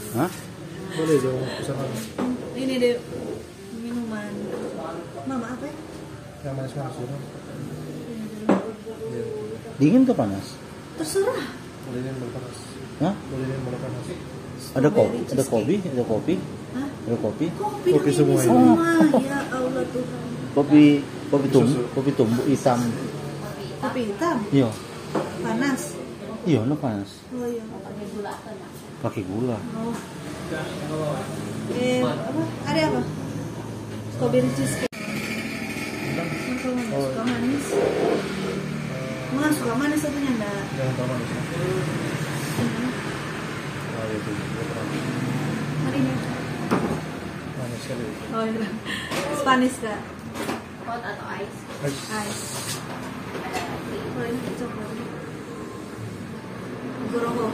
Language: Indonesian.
Hah? Boleh dong, pesan. Ini deh minuman. Mama apa ya? Yang manis-manis ya. Dingin atau panas? Terserah. Boleh ini boleh panas. Hah? Boleh ini boleh panas. Ada kopi? Ada kopi? Ada kopi? Hah? Ada kopi? Kopi semua ini. Ya Allah Tuhan. Kopi tumbuk hitam. Kopi hitam? Iya. Panas? Iya, no panas. Oh iya. Pakai gula. Oh. Apa? Ada apa? Strawberry cheesecake. Kalau suka manis. Nggak suka manis satunya enggak? Jangan terlalu manis. Oh itu. Hari ini. Manis sekali. Oh iya. Spanish kak. Hot atau ice? Ice. Oh ini coklat. Gorong.